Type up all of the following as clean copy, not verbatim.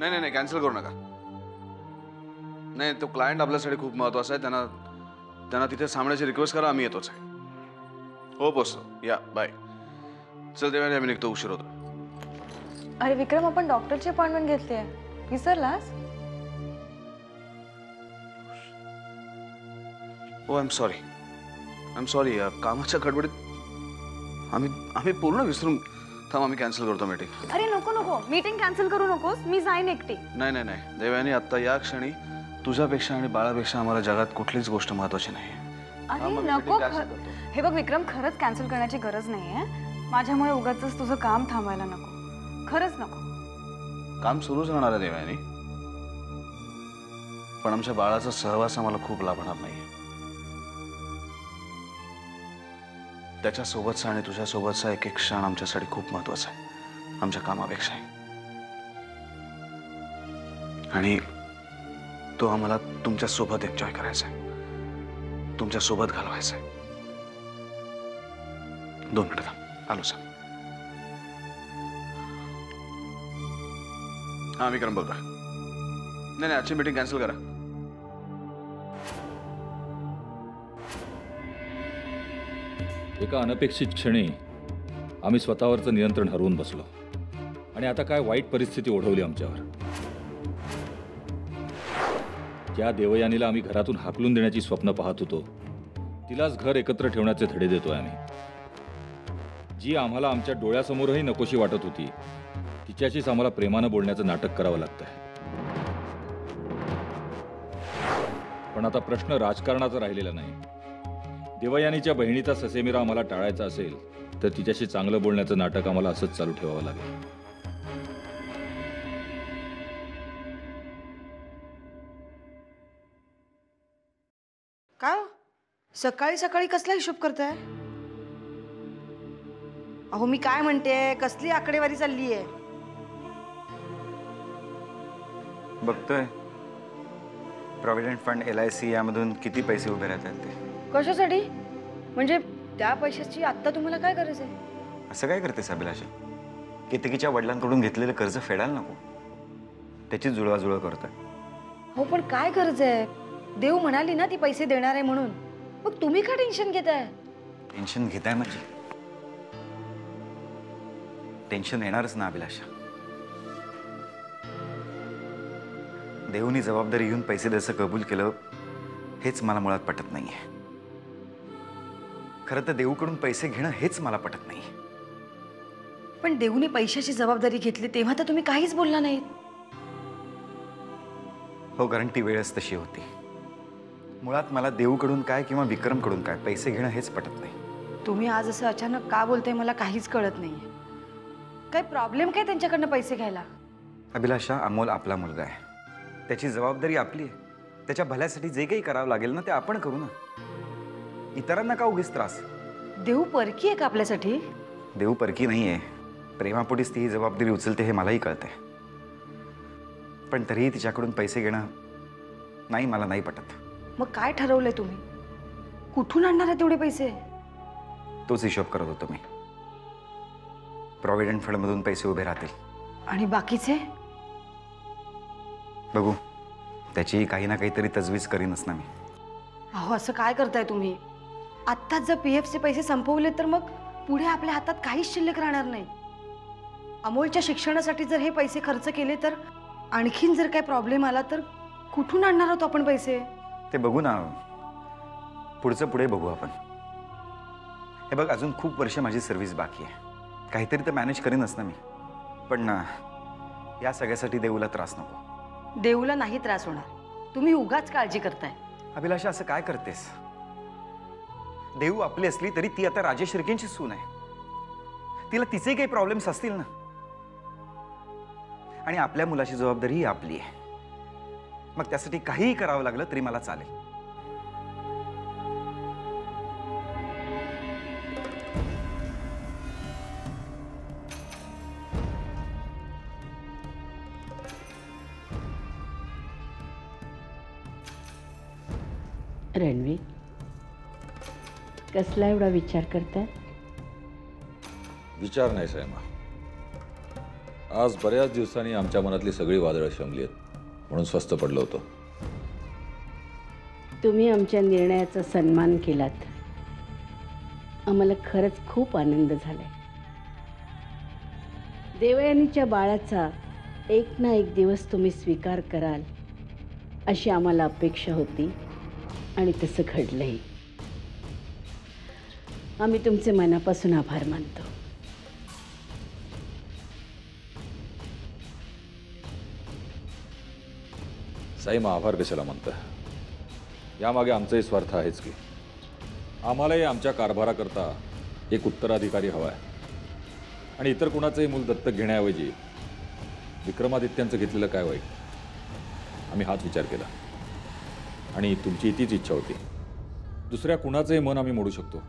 नाही नाही नाही, कॅन्सल करू नका. नाही, तो क्लायंट आपल्यासाठी खूप महत्वाचा आहे. त्यांना तिथे थांबण्याची रिक्वेस्ट करा, आम्ही येतोच आहे. हो पोचतो. या बाय. चल देवाने, आम्ही निघतो, उशीर होतो. अरे विक्रम, आपण डॉक्टरची अपॉइंटमेंट घेतली आहे, विसरलास? ओ आय एम सॉरी. कामाच्या गडबडीत आम्ही पूर्ण विसरून. थांब, आम्ही कॅन्सल करतो मीटिंग. अरे नको नको, मीटिंग कॅन्सल करू नकोस, मी जाईन एकटी. नाही नाही नाही, देवानी आता या क्षणी तुझ्यापेक्षा आणि बाळापेक्षा आम्हाला जगात कुठलीच गोष्ट महत्वाची नाही. अरे नको, हे बघ विक्रम, खरंच कॅन्सल करण्याची गरज नाहीये. माझ्यामुळे उगाचच तुझं काम थांबायला नको, खरंच नको. काम सुरूच राहणार आहे देवानी, पण आमच्या बाळाचा सहवास आम्हाला खूप लाभणार नाही. त्याच्यासोबतचा आणि तुझ्यासोबतचा एक एक क्षण आमच्यासाठी खूप महत्वाचा आहे, आमच्या कामापेक्षा. आणि तो आम्हाला तुमच्या सोबत एन्जॉय करायचा आहे, तुमच्या सोबत घालवायचा आहे. 2 मिनिटं थांब, आलो सांग. हा विक्रम बोलतोय. नाही, आजची मीटिंग कॅन्सल करा. एका अनपेक्षित क्षणी आम्ही स्वतःवरचं नियंत्रण हरवून बसलो आणि आता काय वाईट परिस्थिती ओढवली आमच्यावर. ज्या देवयानीला आम्ही घरातून हाकलून देण्याची स्वप्न पाहत होतो, तिलाच घर एकत्र ठेवण्याचे धडे देतोय आम्ही. जी आम्हाला आमच्या डोळ्यासमोरही नकोशी वाटत होती, तिच्याशीच आम्हाला प्रेमानं बोलण्याचं नाटक करावं लागतंय. पण आता प्रश्न राजकारणाचा राहिलेला नाही. देवयानीच्या बहिणीचा ससेमिरा आम्हाला टाळायचा असेल तर तिच्याशी चांगलं बोलण्याचं नाटक आम्हाला असंच चालू ठेवावं लागेल. काय सकाळी सकाळी कसला हिशोब करताय? अहो मी काय म्हणते, कसली आकडेवारी चालली आहे? बघतोय प्रॉव्हिडंट फंड, LIC यामधून किती पैसे उभे राहतात ते. कशासाठी? म्हणजे त्या पैशाची आत्ता तुम्हाला काय गरज आहे? असं काय करतेस अभिलाषा? केतकीच्या वडिलांकडून घेतलेलं कर्ज फेडायला नको, त्याची जुळवाजुळव करतोय. हो पण काय गरज आहे? देव म्हणाली ना ती पैसे देणार आहे म्हणून, मग तुम्ही का टेन्शन घेताय? टेन्शन घेताय म्हणजे टेन्शन येणारच ना अभिलाषा. देवनी जबाबदारी घेऊन पैसे द्यायचं कबूल केलं, हेच मला मुळात पटत नाहीये. खरं तर देवकडून पैसे घेणं हेच मला पटत नाही. पण देवनी पैशाची जबाबदारी घेतली तेव्हा तर तुम्ही काहीच बोलला नाहीत. हो, कारण ती वेळच तशी होती. मुळात मला देवकडून काय किंवा विक्रमकडून काय पैसे घेणं हेच पटत नाही. तुम्ही आज असं अचानक का बोलताय मला काहीच कळत नाहीये. काय प्रॉब्लेम काय त्यांच्याकडनं पैसे घ्यायला? अभिलाषा, अमोल आपला मुलगा आहे, त्याची जबाबदारी आपली आहे. त्याच्या भल्यासाठी जे काही करावं लागेल ना ते आपण करू ना. इतरांना का उगीच त्रास? देव परकी आहे का आपल्यासाठी? देव परकी नाहीये, प्रेमापोटीच ती ही जबाबदारी उचलते हे मलाही कळतंय. पण तरीही तिच्याकडून पैसे घेणं नाही, मला नाही पटत. मग काय ठरवलंय तुम्ही? कुठून आणणार आहे तेवढे पैसे? तोच हिशोब करत होतो मी. प्रॉव्हिडंट फंडमधून पैसे उभे राहतील आणि बाकीचे बघू, त्याची काही ना काहीतरी तजवीज करीनच ना मी. अहो असं काय करताय तुम्ही? आत्ताच जर PFचे पैसे संपवले तर मग पुढे आपल्या हातात काहीच शिल्लक राहणार नाही. अमोलच्या शिक्षणासाठी जर हे पैसे खर्च केले तर आणखीन जर काही प्रॉब्लेम आला तर कुठून आणणार आहोत आपण पैसे? ते बघू ना, पुढचं पुढे बघू आपण. हे बघ, अजून खूप वर्ष माझी सर्व्हिस बाकी आहे, काहीतरी तर मॅनेज करीनच ना मी. पण या सगळ्यासाठी देऊला त्रास नको. देऊला नाही त्रास होणार, तुम्ही उगाच काळजी करताय. अभिलाषा, असं काय करतेस? देऊ आपली असली तरी ती आता राजेश रिकेंची सून आहे. तिला तिचे काही प्रॉब्लेम्स असतील ना, आणि आपल्या मुलाची जबाबदारी ही आपली आहे. मग त्यासाठी काहीही करावं लागलं तरी मला चालेल. रणवीर, कसला एवढा विचार करताय? विचार नाही सायमा, आज बऱ्याच दिवसांनी आमच्या मनातली सगळी वादळं शमली आहेत म्हणून स्वस्थ पडलो होतो. तुम्ही आमच्या निर्णयाचा सन्मान केलात. आम्हाला खरंच खूप आनंद झालाय. देवयानीच्या बाळाचा एक ना एक दिवस तुम्ही स्वीकार कराल अशी आम्हाला अपेक्षा होती आणि तसं घडलंही. आम्ही तुमचे मनापासून आभार मानतो. साईमा, आभार कशाला म्हणता? यामागे आमचाही स्वार्थ आहेच की. आम्हालाही आमच्या कारभाराकरता एक उत्तराधिकारी हवा आहे आणि इतर कुणाचंही मूल दत्तक घेण्याऐवजी विक्रमादित्यांचं घेतलेलं काय वाईट. आम्ही हाच विचार केला आणि तुमची तीच इच्छा होती. दुसऱ्या कुणाचंही मन आम्ही मोडू शकतो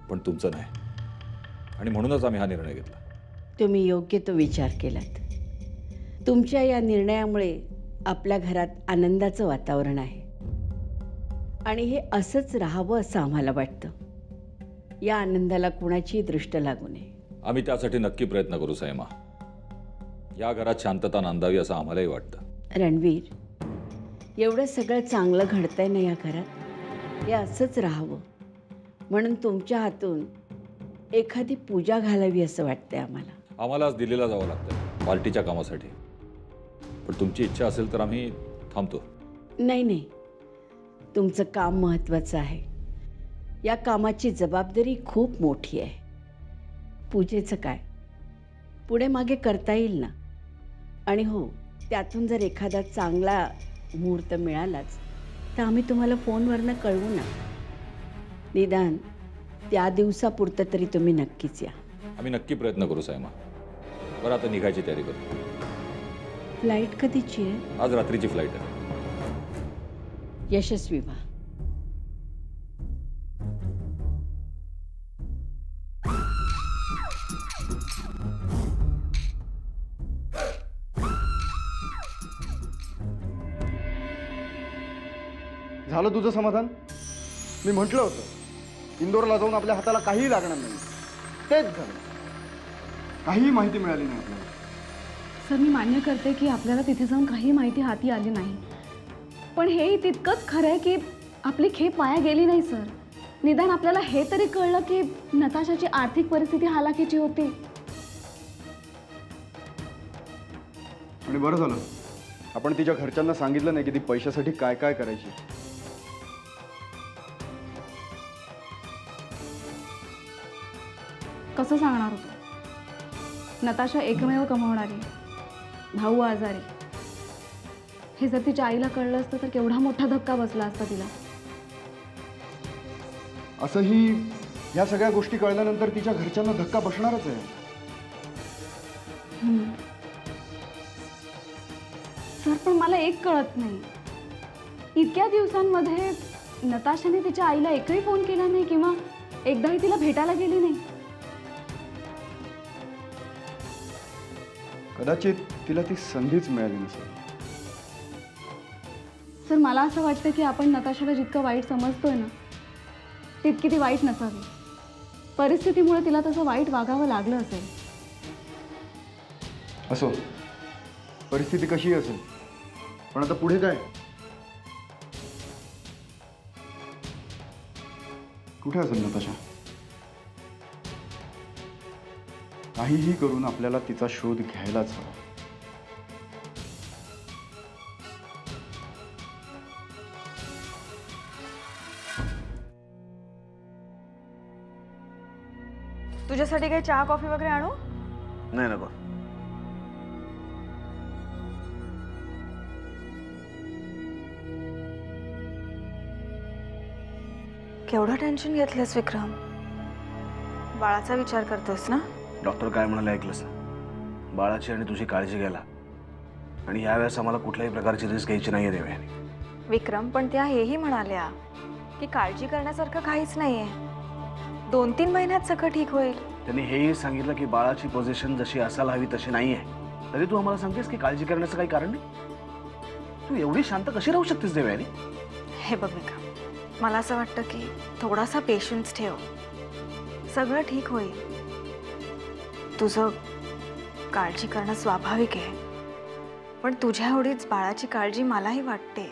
पण तुमचं नाही आणि म्हणूनच आम्ही हा निर्णय घेतला. तुम्ही योग्य तो विचार केलात. तुमच्या या निर्णयामुळे आपल्या घरात आनंदाचं वातावरण आहे आणि हे असंच राहावं असं आम्हाला वाटतं. या आनंदाला कुणाचीही दृष्ट लागू नये. आम्ही त्यासाठी नक्की प्रयत्न करू साईमा. या घरात शांतता नांदावी असं आम्हालाही वाटतं. रणवीर, एवढं सगळं चांगलं घडतंय ना या घरात, हे असंच राहावं म्हणून तुमच्या हातून एखादी पूजा घालावी असं वाटतंय आम्हाला. आम्हाला आज दिल्लीला जावं लागतं पार्टीच्या कामासाठी, पण तुमची इच्छा असेल तर आम्ही थांबतो. नाही नाही, तुमचं काम महत्त्वाचं आहे. या कामाची जबाबदारी खूप मोठी आहे. पूजेचं काय, पुढे मागे करता येईल ना. आणि हो, त्यातून जर एखादा चांगला मुहूर्त मिळालाच तर आम्ही तुम्हाला फोनवरनं कळवू ना. निदान त्या दिवसापुरतं तरी तुम्ही नक्कीच या. आम्ही नक्की प्रयत्न करू साईमा. बरं, आता निघायची तयारी करू. फ्लाईट कधीची आहे? आज रात्रीची फ्लाईट आहे. यशस्वी व्हा. झालं तुझं समाधान? मी म्हटलं होतं इंदोरला जाऊन आपल्या हाताला काहीही लागणार नाही. तेच झालं. काहीही माहिती मिळाली नाही आपल्याला. सर, मी मान्य करते की आपल्याला तिथे जाऊन काही माहिती हाती आली नाही, पण हेही तितकंच खरं आहे की आपली खेप वाया गेली नाही सर. निदान आपल्याला हे तरी कळलं की नताशाची आर्थिक परिस्थिती हालाकीची होती. आणि बरं झालं आपण तिच्या घरच्यांना सांगितलं नाही की ती पैशासाठी काय काय करायची. कसं सांगणार होतो? नताशा एकमेव कमावणारी, भाऊ आजारी. हे जर तिच्या आईला कळलं असतं तर केवढा मोठा धक्का बसला असता तिला. असंही ह्या सगळ्या गोष्टी कळल्यानंतर तिच्या घरच्यांना धक्का बसणारच आहे. सर, पण मला एक कळत नाही, इतक्या दिवसांमध्ये नताशाने तिच्या आईला एकही फोन केला नाही किंवा एकदाही तिला भेटायला गेली नाही. कदाचित तिला ती संधीच मिळाली नसेल. सर, मला असं वाटतं की आपण नताशाला जितकं वाईट समजतोय ना तितकी ती वाईट नसावी. परिस्थितीमुळे तिला तसं वाईट वागावं लागलं असेल. असो, परिस्थिती कशी असेल, पण आता पुढे काय? कुठे असेल नताशा? काहीही करून आपल्याला तिचा शोध घ्यायलाच हवा. तुझ्यासाठी काही चहा कॉफी वगैरे आणू? नाही नको. केवढं टेन्शन घेतलंस विक्रम? बाळाचा विचार करतोस ना? डॉक्टर काय म्हणाले ऐकलंस? बाळाची आणि तुझी काळजी घ्यायला, आणि यावेळेस आम्हाला कुठल्याही प्रकारची रिस्क घ्यायची नाही आहे देवयानी. विक्रम, पण त्या हेही म्हणाल्या की काळजी करण्यासारखं काहीच नाहीये, 2-3 महिन्यात सगळं ठीक होईल. त्यांनी हेही सांगितलं की बाळाची पोझिशन जशी असायला हवी तशी नाही आहे, तरी तू आम्हाला सांगतेस की काळजी करण्याचं काही कारण नाही. तू एवढी शांत कशी राहू शकतेस देवयानी? हे बघ विक्रम, मला असं वाटतं की थोडासा पेशन्स ठेव, सगळं ठीक होईल. तुझं काळजी करणं स्वाभाविक आहे, पण तुझ्या एवढीच बाळाची काळजी मलाही वाटते.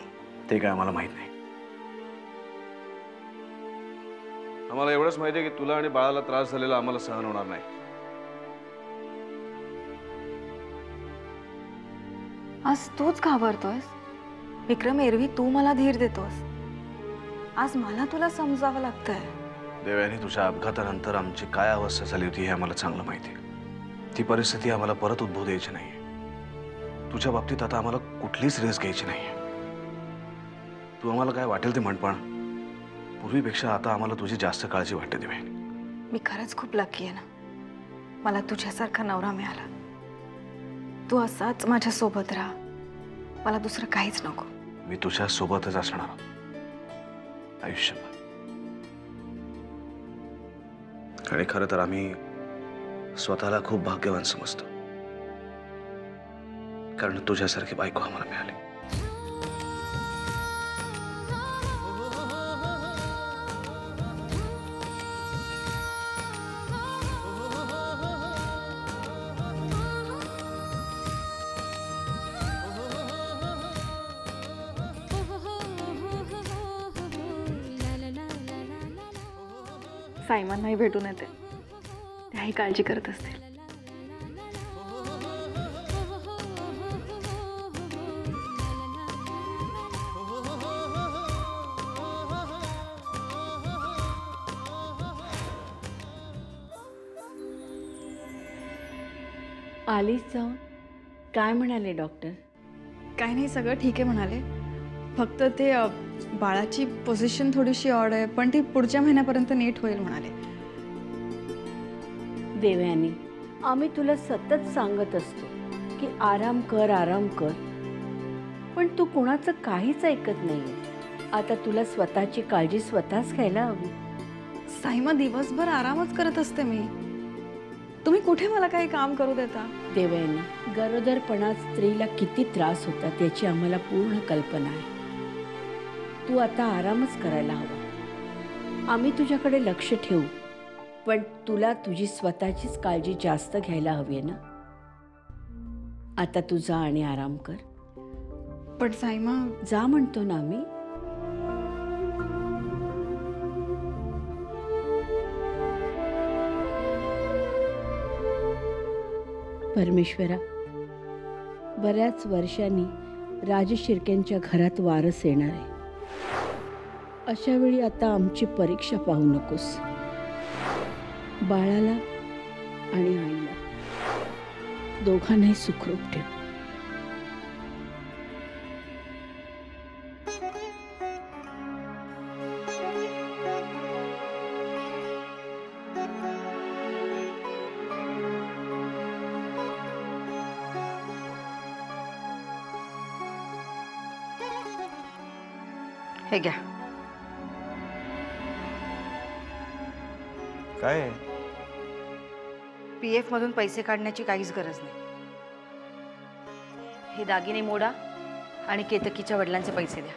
ते काय आम्हाला माहित नाही. आम्हाला एवढंच माहिती आहे की तुला आणि बाळाला त्रास झालेला आम्हाला सहन होणार नाही. आज तूच घाबरतोयस विक्रम. एरवी तू मला धीर देतोस, आज मला तुला समजावं लागतंय. देवयानी, तुझ्या अपघातानंतर आमची काय अवस्था झाली होती हे आम्हाला चांगलं माहिती आहे. ती परिस्थिती आम्हाला परत उद्भवू द्यायची नाहीये. तुझ्या बाबतीत आता आम्हाला कुठलीच रिस्क घ्यायची नाहीये. तू आम्हाला काय वाटेल ते म्हण, पण पूर्वीपेक्षा आता आम्हाला तुझी जास्त काळजी वाटते देवयानी. मी खरंच खूप लकी आहे ना, मला तुझ्यासारखा नवरा मिळाला. तू असाच माझ्या सोबत राहा, मला दुसरं काहीच नको. मी तुझ्या सोबतच असणार आयुष्यभर. आणि खरं तर आम्ही स्वतःला खूप भाग्यवान समजतो, कारण तुझ्यासारखी बायको आम्हाला मिळाली. सायमन नाही भेटून येते, त्याही काळजी करत असतील. आलीच जाऊन काय म्हणाले डॉक्टर? काय नाही, सगळं ठीक आहे म्हणाले. फक्त ते बाळाची पोझिशन थोडीशी ऑड आहे, पण ती पुढच्या महिन्यापर्यंत नीट होईल म्हणाले. देवयानी, आम्ही तुला सतत सांगत असतो की आराम कर, आराम कर, पण तू कुणाचं काहीच ऐकत नाहीये. आता तुला स्वतःची काळजी स्वतःच घ्यायला हवी. साईमा, दिवसभर आरामच करत असते मी. तुम्ही कुठे मला काही काम करू देता? देवयानी, गरोदरपणात स्त्रीला किती त्रास होतात याची आम्हाला पूर्ण कल्पना आहे. तू आता आरामच करायला हवा. आम्ही तुझ्याकडे लक्ष ठेवू, पण तुला तुझी स्वतःचीच काळजी जास्त घ्यायला हवी आहे ना. आता तू जा आणि आराम कर. पण साईमा, जा म्हणतो ना आम्ही. परमेश्वरा, बऱ्याच वर्षांनी राज शिर्केंच्या घरात वारस येणार आहे. अशा वेळी आता आमची परीक्षा पाहू नकोस. बाळाला आणि आईला दोघांनाही सुखरूप ठेव. हे घ्या. काय PF मधून पैसे काढण्याची काहीच गरज नाही. हे दागिने मोडा आणि केतकीच्या वडिलांचे पैसे द्या.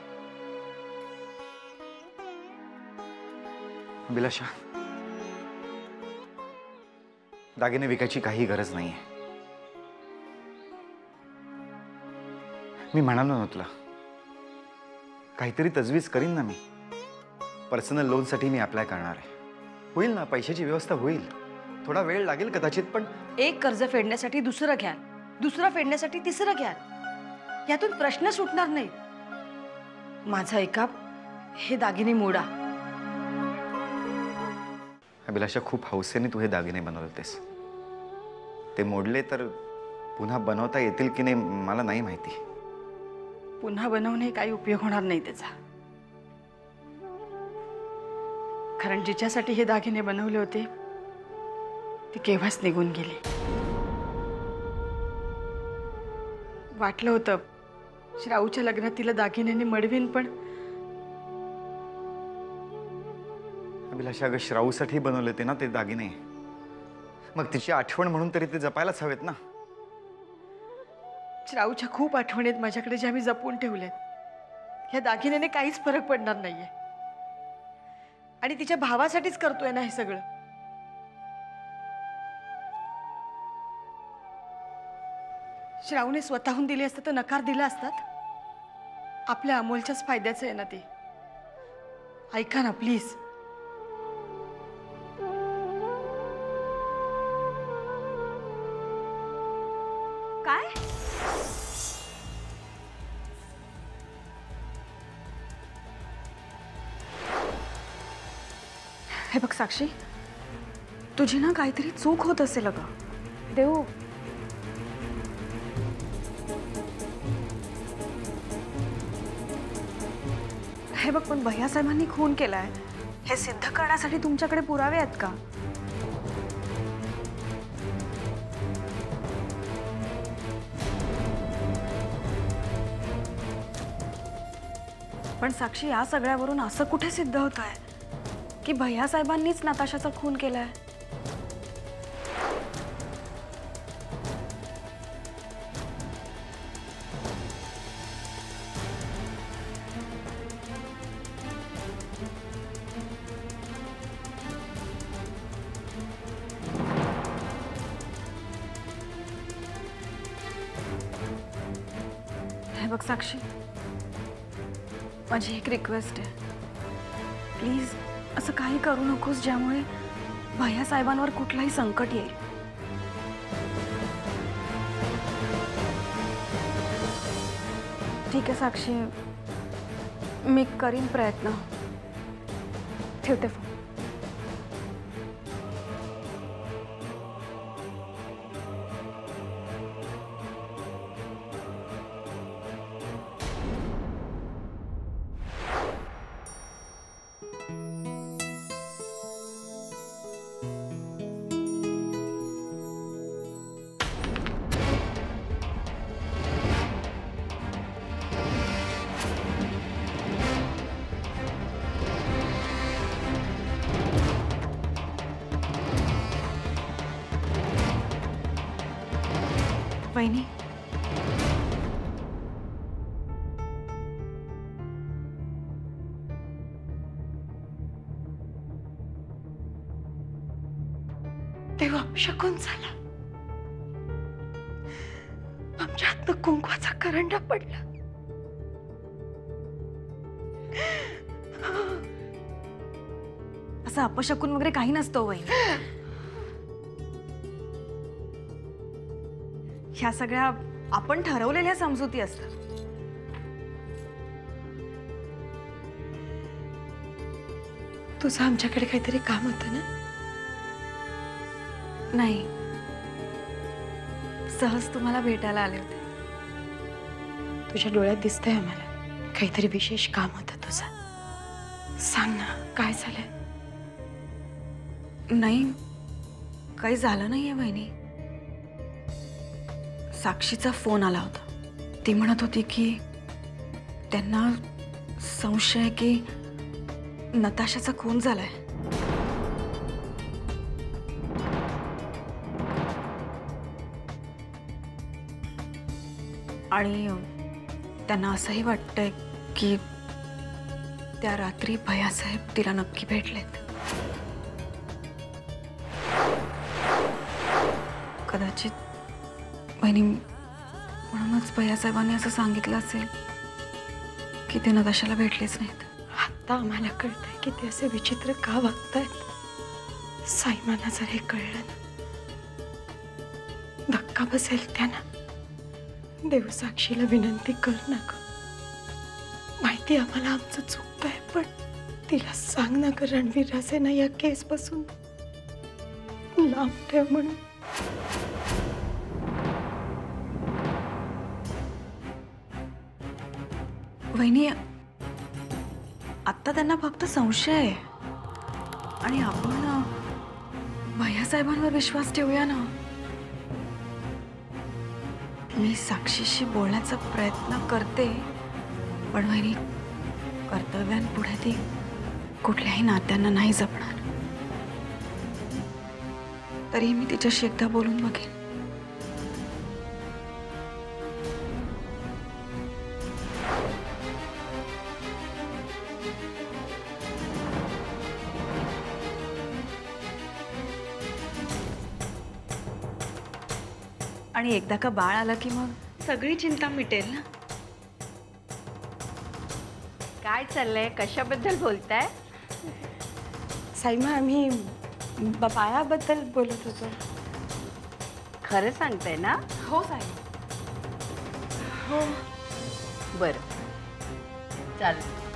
अभिलाषा, दागिने विकायची काही गरज नाहीये. मी म्हणालो ना तुला, काहीतरी तजवीज करीन ना मी. पर्सनल लोनसाठी मी अप्लाय करणार आहे. होईल ना, पैशाची व्यवस्था होईल. थोडा वेळ लागेल कदाचित, पण एक कर्ज फेडण्यासाठी दुसरं घ्या, दुसरं फेडण्यासाठी तिसरं घ्या. यातून प्रश्न सुटणार नाही. माझं ऐका, हे दागिने मोडा. अभिलाषा, खूप हौसेने तू हे दागिने बनवतेस. ते मोडले तर पुन्हा बनवता येतील की नाही मला नाही माहिती. पुन्हा बनवणे काही उपयोग होणार नाही त्याचा. कारण जिच्यासाठी हे दागिने बनवले होते ती केव्हाच निघून गेली. वाटलं होतं श्राऊच्या लग्नात तिला दागिन्याने मडवीन, पण अभिलाषा, अगं श्राऊसाठी बनवले ते ना ते दागिने. मग तिची आठवण म्हणून तरी ते जपायलाच हवेत ना. श्राऊच्या खूप आठवणीत माझ्याकडे ज्या मी जपून ठेवल्यात, ह्या दागिन्याने काहीच फरक पडणार नाहीये. आणि तिच्या भावासाठीच करतोय ना हे सगळं. श्रावणे स्वतःहून दिली असतं तर नकार दिला असतात. आपल्या अमोलच्याच फायद्याचं आहे ना ते. ऐका ना प्लीज. काय? हे बघ साक्षी, तुझी ना काहीतरी चूक होत असेल अगं. देऊ, हे बघ, पण भैया साहेबांनी खून केलाय हे सिद्ध करण्यासाठी तुमच्याकडे पुरावे आहेत का? पण साक्षी, या सगळ्यावरून असं कुठे सिद्ध होत आहे की भैया साहेबांनीच नताशाचा खून केलाय? हे बघ साक्षी, माझी एक रिक्वेस्ट आहे, प्लीज असं काही करू नकोस ज्यामुळे भैया साहेबांवर कुठलाही संकट येईल. ठीक आहे साक्षी, मी करीन प्रयत्न. ठेवते फोन. वहिनी, तेव्हा अपशकुन झाला. आमच्या हातनं कुंकवाचा करंडा पडला. असं अपशकुन वगैरे काही नसतं वहिनी. ह्या सगळ्या आपण ठरवलेल्या समजुती असतात. तुझं आमच्याकडे काहीतरी काम होतं ना? नाही, सहज तुम्हाला भेटायला आले होते. तुझ्या डोळ्यात दिसतंय आम्हाला काहीतरी विशेष काम होतं तुझं. सांग ना, काय झालंय? नाही, काही झालं नाहीये वहिनी. साक्षीचा फोन आला होता. ती म्हणत होती की त्यांना संशय आहे की नताशाचा खून झालाय. आणि त्यांना असंही वाटतंय की त्या रात्री भैयासाहेब तिला नक्की भेटलेत. कदाचित बहिणी, म्हणूनच भैयासाहेबांनी असं सांगितलं असेल की ते नताशाला भेटलेच नाहीत. आता आम्हाला कळतंय की ते असे विचित्र का वागतायत. साईमाना जर हे कळलं ना, धक्का बसेल त्यांना. देवसाक्षीला विनंती कर ना ग. माहिती आम्हाला आमचं चुकतंय, पण तिला सांग ना ग, रणवीर राजेंना या केस पासून लांब ठेव म्हणून. वहिनी, आत्ता त्यांना फक्त संशय आहे आणि आपण भैयासाहेबांवर विश्वास ठेवूया ना. मी साक्षीशी बोलण्याचा प्रयत्न करते, पण वहिनी, कर्तव्यांपुढे ती कुठल्याही नात्यांना नाही जपणार. तरी मी तिच्याशी एकदा बोलून बघेन. आणि एकदा का बाळ आलं की मग सगळी चिंता मिटेल ना. काय चाललंय, कशाबद्दल बोलताय? साईमा, आम्ही पायाबद्दल बोलत होतो. खरं सांगताय ना? हो साईमा. हो. बरं, चालेल.